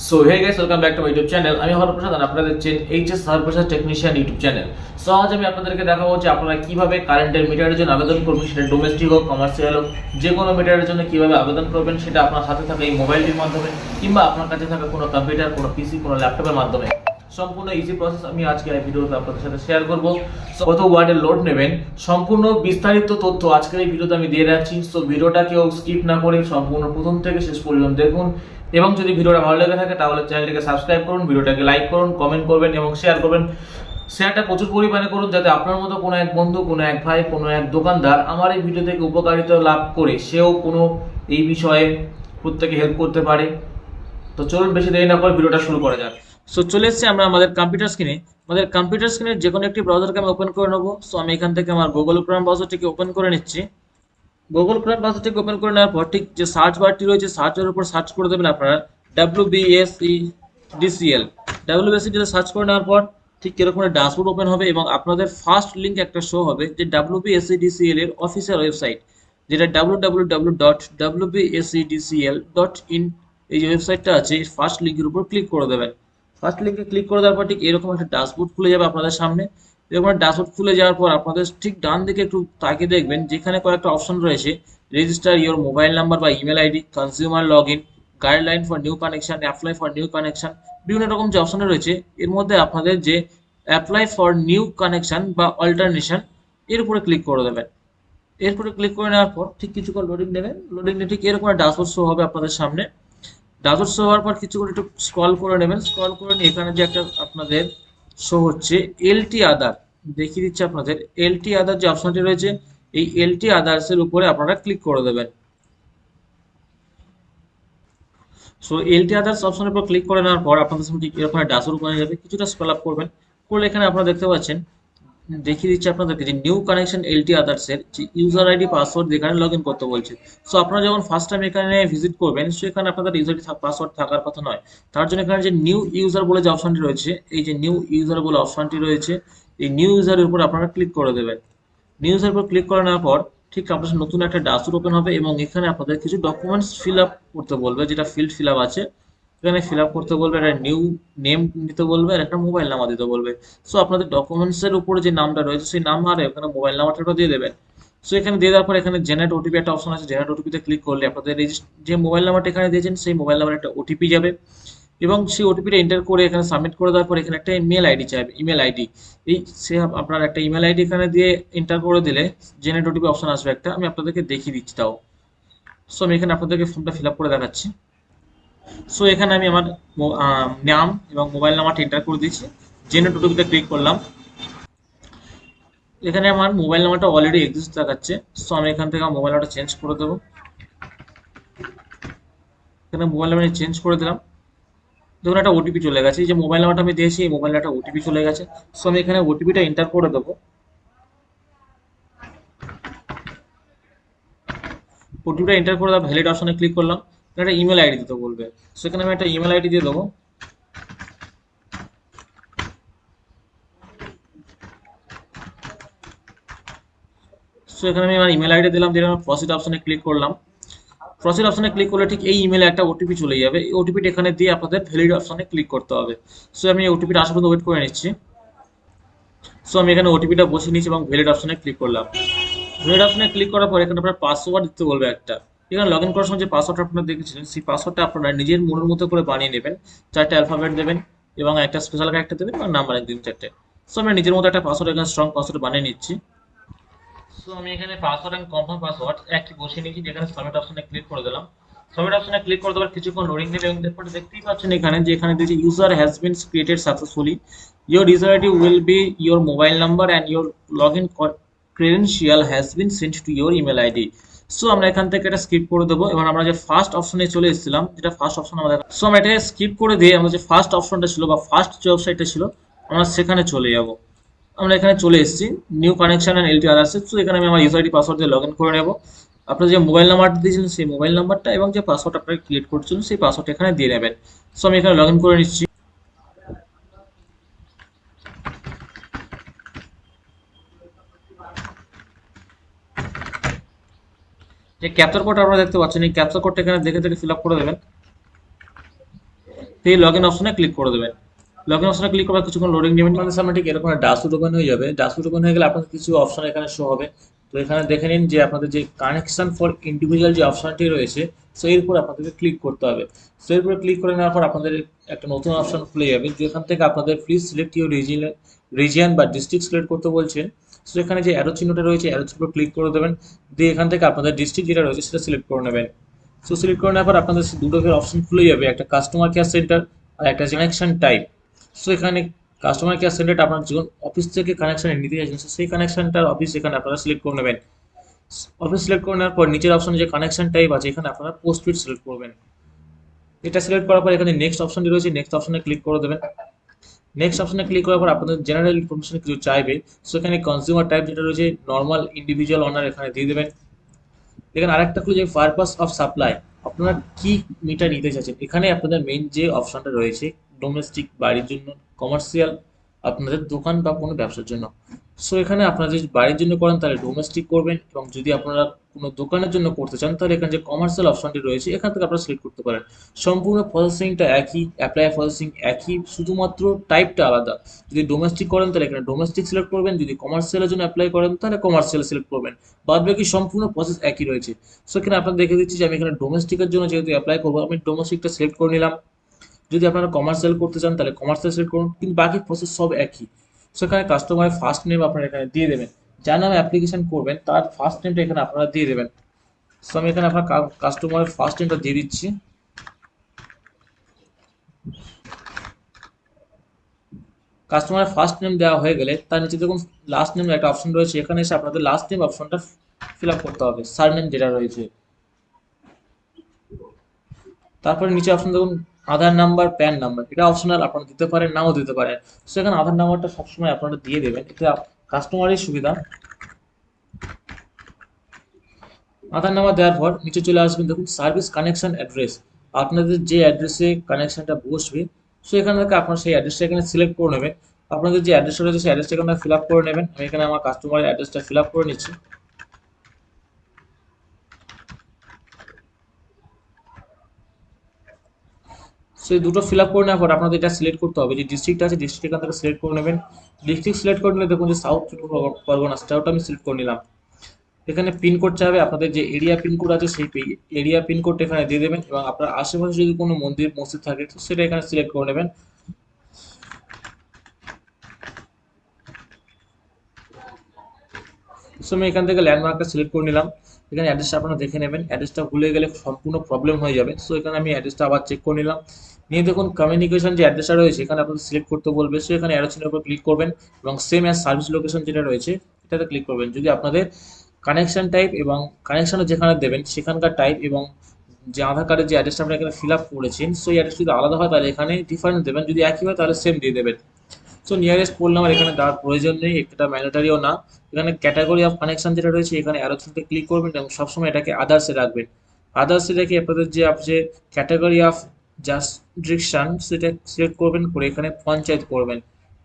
So hey guys, welcome back to my YouTube channel. আমি হরপ্রসাদ আর আপনারা দেখছেন HS Haraprasad technician YouTube channel. So আজ আমি আপনাদেরকে দেখাবো যে আপনারা কিভাবে কারেন্টের মিটারের জন্য আবেদন করবেন, সেটা ডোমেস্টিক হোক কমার্শিয়াল হোক, যে কোনো মিটারের জন্য কিভাবে আবেদন করবেন সেটা আপনার হাতে থাকা এই মোবাইলটির মাধ্যমে কিংবা আপনার কাছে থাকা কোনো কম্পিউটার, কোনো পিসি, কোনো ল্যাপটপের মাধ্যমে সম্পূর্ণ ইজি প্রসেস আমি আজকে এই ভিডিওতে আপনাদের সাথে শেয়ার করব। কত ওয়ার্ডের লোড নেবেন সম্পূর্ণ বিস্তারিত তথ্য আজকের এই ভিডিওতে আমি দিয়ে রাখছি। সো ভিডিওটা কেউ স্কিপ না করে সম্পূর্ণ প্রথম থেকে শেষ পর্যন্ত দেখুন, এবং যদি ভিডিওটা ভালো লেগে থাকে তাহলে চ্যানেলটিকে সাবস্ক্রাইব করুন, ভিডিওটাকে লাইক করুন, কমেন্ট করবেন এবং শেয়ার করবেন। শেয়ারটা প্রচুর পরিমাণে করুন যাতে আপনার মতো কোনো এক বন্ধু, কোনো এক ভাই, কোনো এক দোকানদার আমার এই ভিডিও থেকে উপকারিতা লাভ করে সেও কোনো এই বিষয়ে প্রত্যেকে হেল্প করতে পারে। তো চলুন বেশি দেরি না করে ভিডিওটা শুরু করা যাক। সো চলে এসেছি আমরা আমাদের কম্পিউটার স্ক্রিনে। আমাদের কম্পিউটার স্ক্রিনে যে কোনো একটি ব্রাউজারকে আমি ওপেন করে নেবো। সো আমি এখান থেকে আমার গুগল ক্রোম ব্রাউজারটিকে ওপেন করে নিচ্ছি। গুগল ক্রোম ব্রাউজারটিকে ওপেন করে নেওয়ার পর ঠিক যে সার্চ বারটি রয়েছে, সার্চের উপর সার্চ করে দেবেন আপনারা WBSEDCL। WBSEDCL সার্চ করে নেওয়ার পর ঠিক এরকম একটা ড্যাশবোর্ড ওপেন হবে এবং আপনাদের ফার্স্ট লিঙ্ক একটা শো হবে যে WBSEDCL এর অফিসিয়াল ওয়েবসাইট, যেটা www.wbsedcl.in। এই যে ওয়েবসাইটটা আছে এই ফার্স্ট লিঙ্কের উপর ক্লিক করে দেবেন। ফার্স্ট লিঙ্কে ক্লিক করে দেওয়ার পর ঠিক এরকম একটা ড্যাশবোর্ড খুলে যাবে আপনাদের সামনে। এরকম ড্যাশবোর্ড খুলে যাওয়ার পর আপনাদের ঠিক ডান দিকে একটু তাকিয়ে দেখবেন যেখানে কয়েকটা অপশন রয়েছে, রেজিস্টার ইওর মোবাইল নাম্বার বা email ID, consumer log in, guideline for new connection, apply for new connection, বিভিন্ন রকম যে অপশন রয়েছে এর মধ্যে আপনাদের যে অ্যাপ্লাই ফর নিউ কানেকশন বা অল্টারনেশন এর উপরে ক্লিক করে দেবেন। এরপরে ক্লিক করে নেওয়ার পর ঠিক কিছুক্ষণ লোডিং নেবেন। লোডিং নিয়ে ঠিক এরকম একটা ড্যাশবোর্ড শো হবে আপনাদের সামনে। ড্যাশবোর্ড শো হওয়ার পর কিছুক্ষণ একটু স্ক্রল করে নেবেন। স্ক্রল করে নিয়ে এখানে যে একটা আপনাদের শো হচ্ছে এলটি আদার, দেখিয়ে দিচ্ছে আপনাদের এলটি আদার যে অপশনটি রয়েছে, এই এলটি আদার্স এর উপরে আপনারা ক্লিক করে দেবেন। সো এলটি আদার্স অপশনের উপর ক্লিক করে নেওয়ার পর আপনাদের সামনে ঠিক এরকম একটা ড্যাশবোর্ড ওপেন হয়ে যাবে। কিছুটা স্ক্রল আপ করবেন, করলে এখানে আপনারা দেখতে পাচ্ছেন দেখিয়ে দিচ্ছে আপনাদেরকে যে নিউ কানেকশন এলটি আদার্স এর যে ইউজার আইডি পাসওয়ার্ড যেখানে লগ ইন করতে বলছে। সো আপনারা যখন ফার্স্ট টাইম এখানে ভিজিট করবেন সেখানে আপনাদের ইউজার পাসওয়ার্ড থাকার কথা নয়। তার জন্য এখানে যে নিউ ইউজার বলে যে অপশনটি রয়েছে, এই যে নিউ ইউজার বলে অপশনটি রয়েছে, এই নিউ ইউজারের উপর আপনারা ক্লিক করে দেবেন। নিউ ইউজারের উপর ক্লিক করে নেওয়ার পর ঠিক আপনার সামনে নতুন একটা ড্যাশবোর্ড ওপেন হবে এবং এখানে আপনাদের কিছু ডকুমেন্টস ফিল আপ করতে বলবে, যেটা ফিল্ড ফিল আপ আছে এখানে ফিল আপ করতে বলবে, একটা নিউ নেম দিতে বলবে আর একটা মোবাইল নাম্বার দিতে বলবে। সো আপনাদের ডকুমেন্টস এর উপরে যে নামটা রয়েছে সেই নাম আর এখানে মোবাইল নাম্বারটা দিয়ে দেবেন। সো এখানে দিয়ে দেওয়ার পর এখানে জেনারেট ওটিপি একটা অপশন আছে, জেনারেট ওটিপিতে ক্লিক করলে আপনাদের যে মোবাইল নাম্বারটা এখানে দিয়েছেন সেই মোবাইল নাম্বারে একটা ওটিপি যাবে এবং সেই ওটিপিটা এন্টার করে এখানে সাবমিট করে দেওয়ার পর এখানে একটা ইমেল আইডি চাইবে, ইমেল আইডি। এই সে আপনার একটা ইমেল আইডি এখানে দিয়ে এন্টার করে দিলে জেনারেট ওটিপি অপশন আসবে একটা, আমি আপনাদেরকে দেখিয়ে দিচ্ছি তাও। সো আমি এখানে আপনাদেরকে ফর্মটা ফিল আপ করে দেখাচ্ছি। সো এখানে আমি আমার নাম এবং মোবাইল নাম্বারটা এন্টার করে দিয়েছি, জেনারেট ওটিপিতে ক্লিক করলাম। এখানে আমার মোবাইল নাম্বারটা অলরেডি এক্সিস্ট দেখাচ্ছে। সো আমি এখান থেকে আমার মোবাইল নাম্বারটা চেঞ্জ করে দেবো। এখানে মোবাইল নাম্বার চেঞ্জ করে দিলাম। দেখুন একটা ওটিপি চলে গেছে, এই যে মোবাইল নাম্বারটা আমি দিয়েছি এই মোবাইল নাম্বারটা ওটিপি চলে গেছে। সো আমি এখানে ওটিপিটা এন্টার করে দেবো। ওটিপিটা এন্টার করে দেওয়া ভ্যালিড অপশনে ক্লিক করলাম, একটা ইমেল আইডি দিতে বলবে। সেখানে আমি একটা ইমেল আইডি দিয়ে দেবো। সো এখানে আমি আমার ইমেল আইডি দিলাম, দিয়ে আমি প্রসিড অপশনে ক্লিক করলাম। প্রসিড অপশনে ক্লিক করলে ঠিক এই ইমেলে একটা ওটিপি চলে যাবে, এই ওটিপিটা এখানে দিয়ে আপনাদের ভ্যালিড অপশনে ক্লিক করতে হবে। সো আমি এই ওটিপিটা আসার পর্যন্ত ওয়েট করে নিচ্ছি। সো আমি এখানে ওটিপিটা বসিয়ে নিচ্ছি এবং ভ্যালিড অপশনে ক্লিক করলাম। ভ্যালিড অপশনে ক্লিক করার পর এখানে আপনার পাসওয়ার্ড দিতে বলবে একটা। এখানে লগ ইন করার সময় যে পাসওয়ার্ডটা আপনারা দেখেছিলেন সেই পাসওয়ার্ডটা আপনারা নিজের মনের মতো করে বানিয়ে নেবেন। 4টা অ্যালফাবেট দেবেন এবং একটা স্পেশাল ক্যারেক্টার দেবেন এবং নাম্বার একদিন 4টে। সো আমি নিজের মতো একটা পাসওয়ার্ড এখানে স্ট্রং পাসওয়ার্ড বানিয়ে নিচ্ছি। সো আমি এখানে পাসওয়ার্ড এন্ড কনফার্ম পাসওয়ার্ড একটি বসিয়ে নিয়েছি, যেখানে সাবমিট অপশনে ক্লিক করে দিলাম। সাবমিট অপশনে ক্লিক করে দেওয়ার কিছুক্ষণ লোডিং নেবে এবং তারপরে দেখতেই পাচ্ছেন এখানে যে এখানে দিয়েছে user has been created successfully, your user ID will be your mobile number and your log in credential has been sent to your email ID. So আমরা এখান থেকে এটা স্কিপ করে দেবো। এবার আমরা যে ফার্স্ট অপশনে চলে এসেছিলাম, যেটা ফার্স্ট অপশন আমাদের, সো আমরা এটাকে স্কিপ করে দিয়ে আমরা যে ফার্স্ট অপশনটা ছিল বা ফার্স্ট যে ওয়েবসাইটটা ছিল আমরা সেখানে চলে যাব। আমরা এখানে চলে এসেছি new connection and LT others. তো এখানে আমি আমার ইউজার আইডি পাসওয়ার্ড দিয়ে লগ ইন করে নেব। আপনার যে মোবাইল নাম্বারটা দিয়েছিলেন সেই মোবাইল নাম্বারটা এবং যে পাসওয়ার্ড আপনারা ক্রিয়েট করছেন সেই পাসওয়ার্ড এখানে দিয়ে নেবেন। সো আমি এখানে লগ ইন করে নিচ্ছি। যে ক্যাপচার কোড আপনারা দেখতে পাচ্ছেন এই ক্যাপচার কোডটা এখানে দেখে দেখে ফিল আপ করে দেবেন। এই লগ ইন অপশনে ক্লিক করে দেবেন। লগ ইন অপশনে ক্লিক করার কিছুক্ষণ লোডিং নেবেন, আমাদের সামনে ঠিক এরকম ড্যাশবোর্ড ওপেন হয়ে যাবে। ড্যাশবোর্ড ওপেন হয়ে গেলে আপনাদের কিছু অপশন এখানে শো হবে। তো এখানে দেখে নিন যে আপনাদের যে কানেকশন ফর ইন্ডিভিজুয়াল যে অপশনটি রয়েছে, সো এর উপর আপনাদেরকে ক্লিক করতে হবে। সো এর উপরে ক্লিক করে নেওয়ার পর আপনাদের একটা নতুন অপশন খুলে যাবে, যেখান থেকে আপনাদের প্লিজ সিলেক্ট ইউর রিজিয়ন বা ডিস্ট্রিক্ট সিলেক্ট করতে বলছেন। সো এখানে যে অ্যারো চিহ্নটা রয়েছে, অ্যারো চিহ্ন ক্লিক করে দেবেন, দিয়ে এখান থেকে আপনাদের ডিস্ট্রিক্ট যেটা রয়েছে সেটা সিলেক্ট করে নেবেন। সো সিলেক্ট করে নেওয়ার পর আপনাদের দুটো অপশন খুলে যাবে, একটা কাস্টমার কেয়ার সেন্টার আর একটা কানেকশন টাইপ। সো এখানে কাস্টমার কেয়ার সেন্টারটা আপনার যখন অফিস থেকে কানেকশন নিতে চাইছেন, সেই কানেকশনটার অফিস এখানে আপনারা সিলেক্ট করে নেবেন। অফিস সিলেক্ট করে নেওয়ার পর নিচের অপশনে যে কানেকশন টাইপ আছে, এখানে আপনারা পোস্টপেড সিলেক্ট করবেন। এটা সিলেক্ট করার পর এখানে নেক্সট অপশনটি রয়েছে, নেক্সট অপশনে ক্লিক করে দেবেন। নেক্সট অপশনে ক্লিক করার পর আপনাদের জেনারেল ইনফরমেশন কিছু চাইবে, সো এখানে কনজিউমার টাইপ যেটা রয়েছে নর্মাল, ইন্ডিভিজুয়াল, অনার এখানে দিয়ে দেবেন। এখানে আরেকটা খুলে যে পারপাস অফ সাপ্লাই, আপনারা কি মিটার নিতে চাচ্ছেন। এখানে আপনাদের মেইন যে অপশনটা রয়েছে, ডোমেস্টিক বাড়ির জন্য, কমার্শিয়াল আপনাদের দোকান বা কোনো ব্যবসার জন্য। সো এখানে আপনারা যদি বাড়ির জন্য করেন তাহলে ডোমেস্টিক করবেন, এবং যদি আপনারা কোনো দোকানের জন্য করতে চান তাহলে এখানে যে কমার্শিয়াল অপশনটি রয়েছে এখান থেকে আপনারা সিলেক্ট করতে পারেন। সম্পূর্ণ প্রসেসিংটা একই, অ্যাপ্লাই প্রসেসিং একই, শুধুমাত্র টাইপটা আলাদা। যদি ডোমেস্টিক করেন তাহলে এখানে ডোমেস্টিক সিলেক্ট করবেন, যদি কমার্শিয়ালের জন্য অ্যাপ্লাই করেন তাহলে কমার্শিয়াল সিলেক্ট করবেন। বাদ বাকি সম্পূর্ণ প্রসেস একই রয়েছে। সো এখানে আপনারা দেখে দিচ্ছি যে আমি এখানে ডোমেস্টিকের জন্য যেহেতু অ্যাপ্লাই করবো, আমি ডোমেস্টিকটা সিলেক্ট করে নিলাম। যদি আপনারা কমার্শিয়াল করতে চান তাহলে কমার্শিয়াল সিলেক্ট করুন, কিন্তু বাকি প্রসেস সব একই। সো এখানে কাস্টমারের ফার্স্ট নেম আপনারা এখানে দিয়ে দেবেন, যার নামে অ্যাপ্লিকেশন করবেন তার ফার্স্ট নেমটা এখানে আপনারা দিয়ে দেবেন। সো আমি এখানে আপনার কাস্টমারের ফার্স্ট নেমটা দিয়ে দিচ্ছি। কাস্টমারের ফার্স্ট নেম দেওয়া হয়ে গেলে তার নিচে দেখুন লাস্ট নেম একটা অপশন রয়েছে, এখানে এসে আপনাদের লাস্ট নেম অপশনটা ফিল আপ করতে হবে, সার নেম যেটা রয়েছে। তারপরে নিচে অপশন দেখুন আধার নাম্বার, প্যান নাম্বার, এটা অপশনাল, আপনারা দিতে পারেন নাও দিতে পারেন। সো এখানে আধার নাম্বারটা সবসময় আপনারা দিয়ে দেবেন, এটা কাস্টমারের সুবিধা। আধার নাম্বার দেওয়ার পর নিচে চলে আসবেন, দেখুন সার্ভিস কানেকশন অ্যাড্রেস, আপনাদের যে অ্যাড্রেসে কানেকশনটা বসবে, সো এখান থেকে আপনারা সেই অ্যাড্রেসটা এখানে সিলেক্ট করে নেবেন। আপনাদের যে অ্যাড্রেসটা রয়েছে সেই অ্যাড্রেসটা এখানে ফিল আপ করে নেবেন। আমি এখানে আমার কাস্টমারের অ্যাড্রেসটা ফিল আপ করে নিচ্ছি। সেই দুটো ফিল আপ করে নেওয়ার পর আপনাদের এটা সিলেক্ট করতে হবে, যে ডিস্ট্রিক্ট আছে ডিস্ট্রিক্ট এখান থেকে সিলেক্ট করে নেবেন। ডিস্ট্রিক্ট সিলেক্ট করে নিলে দেখুন যে সাউথ চব্বিশ পরগনাটা ওটা আমি সিলেক্ট করে নিলাম। এখানে পিনকোড চাইবে, আপনাদের যে এরিয়া পিনকোড আছে সেই এরিয়া পিনকোডটা এখানে দিয়ে দেবেন, এবং আপনার আশেপাশে যদি কোনো মন্দির মসজিদ থাকে তো সেটা এখানে সিলেক্ট করে নেবেন। সো আমি এখান থেকে ল্যান্ডমার্কটা সিলেক্ট করে নিলাম। এখানে অ্যাড্রেসটা আপনারা দেখে নেবেন, অ্যাড্রেসটা ভুলে গেলে সম্পূর্ণ প্রবলেম হয়ে যাবে। সো এখানে আমি অ্যাড্রেসটা আবার চেক করে নিলাম। নিয়ে দেখুন কমিউনিকেশন যে অ্যাড্রেসটা রয়েছে এখানে আপনাদের সিলেক্ট করতে বলবে, সো এখানে অ্যারো চিহ্নের উপর ক্লিক করবেন এবং সেম অ্যাজ সার্ভিস লোকেশন যেটা রয়েছে এটাতে ক্লিক করবেন। যদি আপনাদের কানেকশন টাইপ এবং কানেকশনে যেখানে দেবেন সেখানকার টাইপ এবং যে আধার কার্ডের যে অ্যাড্রেসটা আপনি এখানে ফিল আপ করেছেন, সো এই অ্যাড্রেস যদি আলাদা হয় তাহলে এখানে ডিফারেন্ট দেবেন, যদি একই হয় তাহলে সেম দিয়ে দেবেন। সো নিয়ারেস্ট পোল নাম্বার এখানে দেওয়ার প্রয়োজন নেই, এটা ম্যান্ডেটারিও না। এখানে ক্যাটাগরি অফ কানেকশন যেটা রয়েছে এখানে অ্যারো চিহ্নতে ক্লিক করবেন এবং সবসময় এটাকে আদার্সে রাখবেন। আদার্সে রেখে আপনাদের যে ক্যাটাগরি অফ জাস্ট্রিকশন সেটা সিলেক্ট করবেন, করে এখানে পঞ্চায়েত করবেন।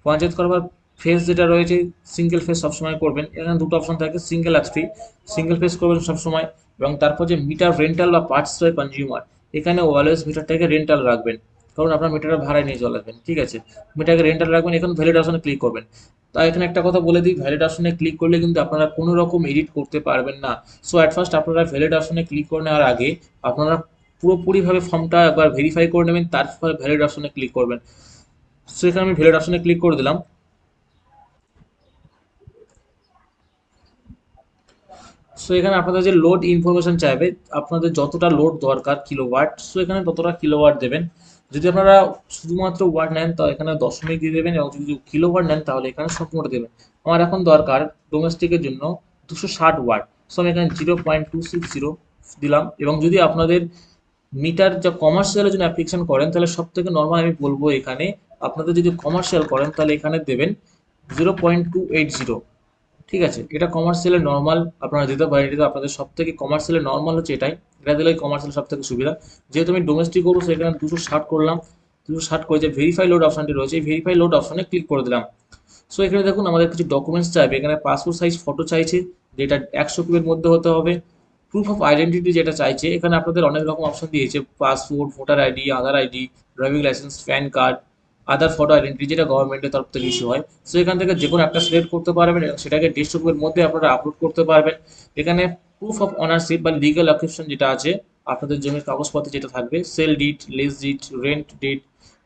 পঞ্চায়েত করার পর ফেস যেটা রয়েছে সিঙ্গেল ফেস সবসময় করবেন। এখানে দুটো অপশন থাকে, সিঙ্গেল আর থ্রি। সিঙ্গেল ফেস করবেন সবসময়, এবং তারপর যে মিটার রেন্টাল বা পার্টস বাই কনজিউমার, এখানে অলওয়েজ মিটারটাকে রেন্টাল রাখবেন, কারণ আপনার মিটারটা ভাড়ায় নিয়ে চলাবেন। ঠিক আছে, মিটারকে রেন্টাল রাখবেন। এখন ভ্যালিড অপশনে ক্লিক করবেন। তাই এখানে একটা কথা বলে দিই, ভ্যালিড অপশনে ক্লিক করলে কিন্তু আপনারা কোনো রকম এডিট করতে পারবেন না। সো অ্যাট ফার্স্ট আপনারা ভ্যালিড অপশনে ক্লিক করে নেওয়ার আগে আপনারা পুরোপুরিভাবে ফর্মটা একবার ভেরিফাই করে নেবেন, তারপর ভ্যালিড অপশনে ক্লিক করবেন। সো এখানে আমি ভ্যালিড অপশনে ক্লিক করে দিলাম। সো এখানে আপনাদের যে লোড ইনফরমেশন চাইবে, আপনাদের যতটা লোড দরকার কিলোওয়াট, সো এখানে ততটা কিলোওয়াট দেবেন। যদি আপনারা শুধুমাত্র ওয়াট নেন তো এখানে দশমিক দিয়ে দেবেন, এবং যদি কিলোওয়াট নেন তাহলে এখানে সম্পূর্ণ দেবেন। আমার এখন দরকার ডোমেস্টিকের জন্য 260 ওয়াট, সো আমি এখানে 0.260 দিলাম। এবং যদি আপনাদের মিটার যা কমার্শিয়ালের জন্য অ্যাপ্লিকেশন করেন তাহলে সব থেকে নর্মাল আমি বলবো, এখানে আপনাদের যদি কমার্শিয়াল করেন তাহলে এখানে দেবেন 0.280। ঠিক আছে, এটা কমার্শিয়ালের নর্মাল আপনারা দিতে পারেন, এটা আপনাদের সব থেকে কমার্শিয়ালের নর্মাল হচ্ছে এটাই, এটা দিলে কমার্শিয়াল সব থেকে সুবিধা। যেহেতু আমি ডোমেস্টিক করবো সেখানে 260 করলাম। 260 করে যে ভেরিফাই লোড অপশনটি রয়েছে এই ভেরিফাই লোড অপশনে ক্লিক করে দিলাম। সো এখানে দেখুন আমাদের কিছু ডকুমেন্টস চাইবে, এখানে পাসপোর্ট সাইজ ফটো চাইছে যেটা 100 কিলোর মধ্যে হতে হবে। প্রুফ অফ আইডেন্টিটি যেটা চাইছে, এখানে আপনাদের অনেক রকম অপশন দিয়েছে, passport, voter ID, Aadhaar ID, driving licence, pan card, other photo identity যেটা গভর্নমেন্টের তরফ থেকে ইস্যু হয়। সো এখান থেকে যে কোনো একটা সিলেক্ট করতে পারবেন এবং সেটাকে ডেস্কটপের মধ্যে আপনারা আপলোড করতে পারবেন। এখানে প্রুফ অফ অনারশিপ বা লিগ্যাল অ্যাকুইজিশন যেটা আছে, আপনাদের জমির কাগজপত্র যেটা থাকবে, sale deed, lease deed, rent deed,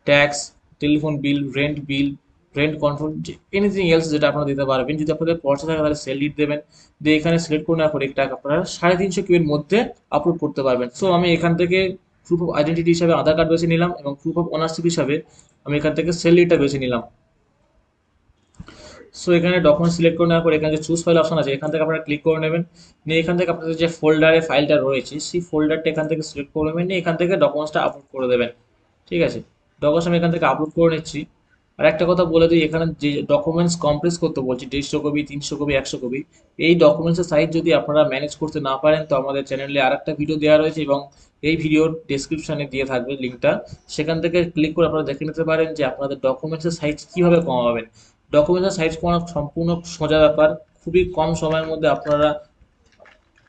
tax, telephone bill, rent bill, rent control, anything else যেটা আপনারা দিতে পারবেন। যদি আপনাদের পয়সা থাকে তাহলে সেল ডিড দেবেন, দিয়ে এখানে সিলেক্ট করে নেওয়ার পরে এটা আপনারা 350 কিউয়ের মধ্যে আপলোড করতে পারবেন। সো আমি এখান থেকে প্রুফ অফ আইডেন্টিটি হিসাবে আধার কার্ড বেছে নিলাম এবং প্রুফ অফ অনারশিপ হিসাবে আমি এখান থেকে সেল ডিডটা বেছে নিলাম। সো এখানে ডকুমেন্ট সিলেক্ট করে নেওয়ার পর এখানে যে চুজ ফাইল অপশন আছে এখান থেকে আপনারা ক্লিক করে নেবেন, নিয়ে এখান থেকে আপনাদের যে ফোল্ডারে ফাইলটা রয়েছে সেই ফোল্ডারটা এখান থেকে সিলেক্ট করে নেবেন, নিয়ে এখান থেকে ডকুমেন্টসটা আপলোড করে দেবেন। ঠিক আছে, ডকুমেন্টস আমি এখান থেকে আপলোড করে নিচ্ছি। আর একটা কথা বলে দিই, এখানে যে ডকুমেন্টস কমপ্রেস করতে বলছি 150 কপি, 300 কপি, 100 কপি, এই ডকুমেন্টসের সাইজ যদি আপনারা ম্যানেজ করতে না পারেন তো আমাদের চ্যানেলে আরেকটা ভিডিও দেওয়া রয়েছে এবং এই ভিডিওর ডেসক্রিপশনে দিয়ে থাকবে লিঙ্কটা, সেখান থেকে ক্লিক করে আপনারা দেখে নিতে পারেন যে আপনাদের ডকুমেন্টসের সাইজ কীভাবে কমাবেন। ডকুমেন্টের সাইজ কমানো সম্পূর্ণ সোজা ব্যাপার, খুবই কম সময়ের মধ্যে আপনারা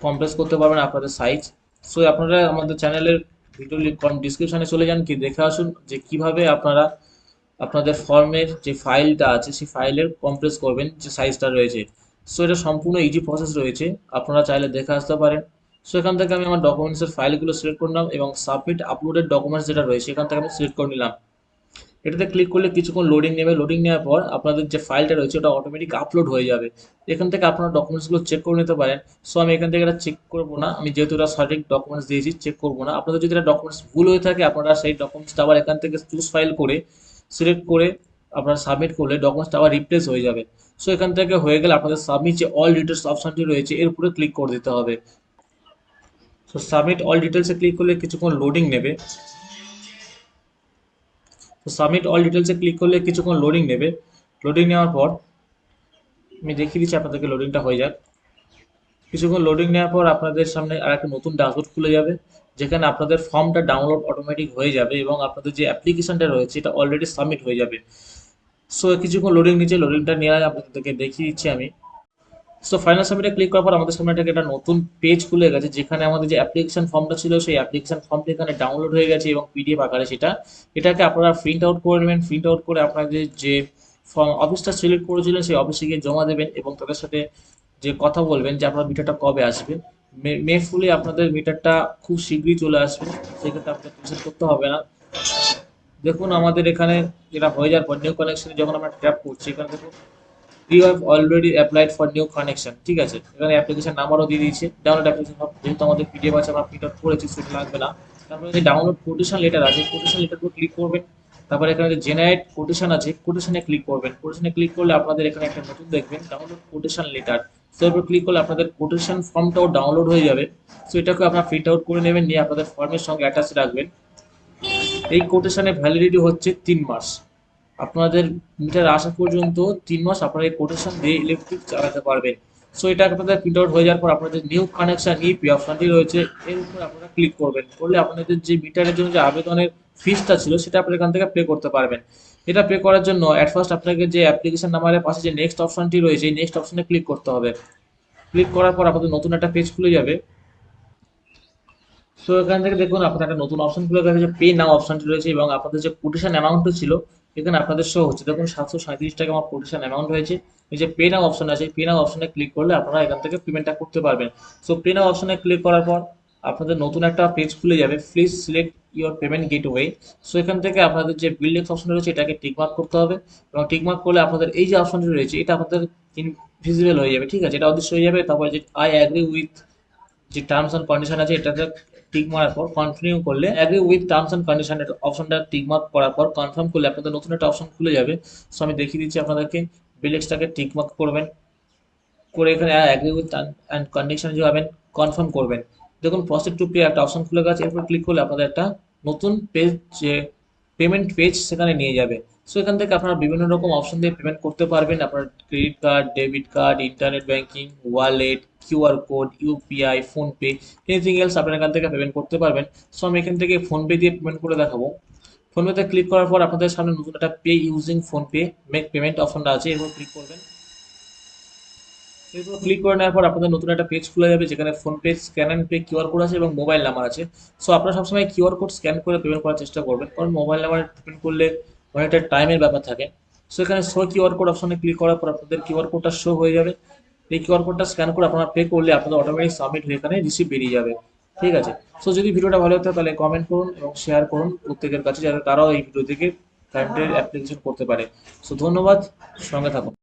কমপ্রেস করতে পারবেন আপনাদের সাইজ। সো আপনারা আমাদের চ্যানেলের ভিডিও ডিসক্রিপশনে চলে যান, কি দেখে আসুন যে কিভাবে আপনারা আপনাদের ফর্মের যে ফাইলটা আছে সেই ফাইলের কমপ্রেস করবেন যে সাইজটা রয়েছে। সো এটা সম্পূর্ণ ইজি প্রসেস রয়েছে, আপনারা চাইলে দেখে আসতে পারেন। সো এখান থেকে আমি আমার ডকুমেন্টসের ফাইলগুলো সিলেক্ট করলাম এবং সাবমিট আপলোডেড ডকুমেন্টস যেটা রয়েছে এখান থেকে আমি সিলেক্ট করে নিলাম। এটাতে ক্লিক করলে কিছুক্ষণ লোডিং নেবে, লোডিং নেওয়ার পর আপনাদের যে ফাইলটা রয়েছে ওটা অটোমেটিক আপলোড হয়ে যাবে। এখান থেকে আপনারা ডকুমেন্টসগুলো চেক করে নিতে পারেন। সো আমি এখান থেকে এটা চেক করবো না, আমি যেহেতু এটা সঠিক ডকুমেন্টস দিয়েছি চেক করবো না। আপনাদের যদি এটা ডকুমেন্টস ভুল হয়ে থাকে আপনারা সেই ডকুমেন্টসটা আবার এখান থেকে চুজ ফাইল করে সিলেক্ট করে আপনারা সাবমিট করলে ডকুমেন্টসটা আবার রিপ্লেস হয়ে যাবে। সো এখান থেকে হয়ে গেলে আপনাদের সাবমিট যে অল ডিটেলস অপশনটি রয়েছে এর উপরে ক্লিক করে দিতে হবে। সো সাবমিট অল ডিটেলসে ক্লিক করলে কিছুক্ষণ লোডিং নেবে। তো সাবমিট অল ডিটেলসে ক্লিক করলে কিছুক্ষণ লোডিং নেবে, লোডিং নেওয়ার পর আমি দেখিয়ে দিচ্ছি আপনাদেরকে লোডিংটা হয়ে যাক। কিছুক্ষণ লোডিং নেওয়ার পর আপনাদের সামনে আর একটা নতুন ড্যাশবোর্ড খুলে যাবে, যেখানে আপনাদের ফর্মটা ডাউনলোড অটোমেটিক হয়ে যাবে এবং আপনাদের যে অ্যাপ্লিকেশনটা রয়েছে এটা অলরেডি সাবমিট হয়ে যাবে। সো কিছুক্ষণ লোডিং নিচে, লোডিংটা নেওয়া আপনাদেরকে দেখিয়ে দিচ্ছি আমি। সো ফাইনাল সাবমিটে ক্লিক করার পর আমাদের সামনে একটা নতুন পেজ খুলে গেছে, যেখানে আমাদের যে অ্যাপ্লিকেশন ফর্মটা ছিল সেই অ্যাপ্লিকেশন ফর্মটা এখানে ডাউনলোড হয়ে গেছে এবং পিডিএফ আকারে সেটা, এটাকে আপনারা প্রিন্ট আউট করে নেবেন। প্রিন্ট আউট করে আপনাদের যে ফর্ম অফিসটা সিলেক্ট করেছিলেন সেই অফিসে গিয়ে জমা দেবেন এবং তাদের সাথে যে কথা বলবেন যে আপনার মিটারটা কবে আসবে। মেফুলি আপনাদের মিটারটা খুব শীঘ্রই চলে আসবে, সেক্ষেত্রে আপনাদের টেনশন করতে হবে না। দেখুন আমাদের এখানে যেটা হয়ে যাওয়ার পর নিউ কানেকশনে যখন আমরা ট্যাপ করছি এখানে দেখুন you have already applied for new connection. ঠিক আছে, এখানে অ্যাপ্লিকেশন নাম্বারও দিয়ে দিয়েছে, ডাউনলোড অ্যাপ্লিকেশন যেহেতু আমাদের পিডিএফ আছে আমরা প্রিন্ট আউট করেছি সেটা লাগবে না। তারপরে যে ডাউনলোড কোটেশন লেটার আছে কোটেশন লেটার উপর ক্লিক করবেন, তারপরে এখানে যে জেনারেট কোটেশন আছে কোটেশনে ক্লিক করবেন। কোটেশনে ক্লিক করলে আপনাদের এখানে একটা নতুন দেখবেন ডাউনলোড কোটেশন লেটার, সো এর উপর ক্লিক করলে আপনাদের কোটেশন ফর্মটাও ডাউনলোড হয়ে যাবে। সো এটাকে আপনারা প্রিন্ট আউট করে নেবেন, নিয়ে আপনাদের ফর্মের সঙ্গে অ্যাটাচ রাখবেন। এই কোটেশনের ভ্যালিডিটি হচ্ছে 3 মাস। আপনাদের মিটার আসা পর্যন্ত 3 মাস আপনারা এই কোটেশন দিয়ে ইলেকট্রিক চালাতে পারবেন। সো এটা আপনাদের প্রিন্ট আউট হয়ে যাওয়ার পর আপনাদের নিউ কানেকশন ইপি অপশনটি রয়েছে এর উপর আপনারা ক্লিক করবেন, করলে আপনাদের যে মিটারের জন্য যে আবেদনের ফিসটা ছিল সেটা আপনারা এখান থেকে পে করতে পারবেন। এটা পে করার জন্য অ্যাট ফার্স্ট আপনাকে যে অ্যাপ্লিকেশন নাম্বারের পাশে যে নেক্সট অপশনটি রয়েছে এই নেক্সট অপশনে ক্লিক করতে হবে। ক্লিক করার পর আপনাদের নতুন একটা পেজ খুলে যাবে। সো এখান থেকে দেখুন আপনাদের একটা নতুন অপশন খুলে গেছে যে পে নাও অপশনটি রয়েছে এবং আপনাদের যে কোটেশন অ্যামাউন্টটা ছিল এখানে আপনাদের শো হচ্ছে, দেখুন 737 টাকা আমার কোটেশন অ্যামাউন্ট হয়েছে। এই যে পে নাও অপশন আছে পে নাও অপশনে ক্লিক করলে আপনারা এখান থেকে পেমেন্টটা করতে পারবেন। সো পে নাও অপশনে ক্লিক করার পর আপনাদের নতুন একটা পেজ খুলে যাবে, please select your payment gateway. So এখান থেকে আপনাদের যে বিল্ডিংস অপশন রয়েছে এটাকে টিকমার্ক করতে হবে এবং টিকমার্ক করলে আপনাদের এই যে অপশনটি রয়েছে এটা আপনাদের ইনভিজিবল হয়ে যাবে। ঠিক আছে, এটা অদৃশ্য হয়ে যাবে। তারপরে যে আই অ্যাগ্রি উইথ যে টার্মস অ্যান্ড কন্ডিশন আছে এটাতে টিক মারার পর কন্টিনিউ করলে agree with terms and condition অপশনটা টিক মার্ক করার পর কনফার্ম করলে আপনাদের নতুন একটা অপশন খুলে যাবে। সো আমি দেখিয়ে দিচ্ছি আপনাদেরকে, বিলেক্সটাকে টিক মার্ক করবেন, করে এখানে অ্যাগ্রি উইথ অ্যান্ড কন্ডিশন যে পাবেন কনফার্ম করবেন। দেখুন প্রসিড টু পে একটা অপশন খুলে গেছে, এরপর ক্লিক করলে আপনাদের একটা নতুন পেজ যে পেমেন্ট পেজ সেখানে নিয়ে যাবে। সো এখান থেকে আপনারা বিভিন্ন রকম অপশন দিয়ে পেমেন্ট করতে পারবেন, আপনার credit card, debit card, internet banking, wallet, QR code, UPI, PhonePe, anything else আপনারা এখান থেকে পেমেন্ট করতে পারবেন। সো আমি এখান থেকে ফোনপে দিয়ে পেমেন্ট করে দেখাবো। ফোনপেতে ক্লিক করার পর আপনাদের সামনে নতুন একটা pay using PhonePe make payment অপশনটা আছে, এরপর ক্লিক করবেন। এরপর ক্লিক করে নেওয়ার পর আপনাদের নতুন একটা পেজ খুলে যাবে যেখানে PhonePe, scan and pay QR code আছে এবং মোবাইল নাম্বার আছে। সো আপনারা সবসময় কিউআর কোড স্ক্যান করে পেমেন্ট করার চেষ্টা করবেন, কারণ মোবাইল নাম্বার পেমেন্ট করলে অনেকটা টাইমের ব্যাপার থাকে। সো এখানে শো কিউআর কোড অপশনে ক্লিক করার পর আপনাদের কিউআর কোডটা শো হয়ে যাবে। এই কিউআর কোডটা স্ক্যান করে আপনারা পে করলে আপনাদের অটোমেটিক সাবমিট হয়ে এখানে রিসিপ্ট বেরিয়ে যাবে। ঠিক আছে। সো যদি ভিডিওটা ভালো হতো তাহলে কমেন্ট করুন এবং শেয়ার করুন প্রত্যেকের কাছে, যাতে তারাও এই ভিডিও থেকে কারেন্টের অ্যাপ্লিকেশন করতে পারে। সো ধন্যবাদ, সঙ্গে থাকুন।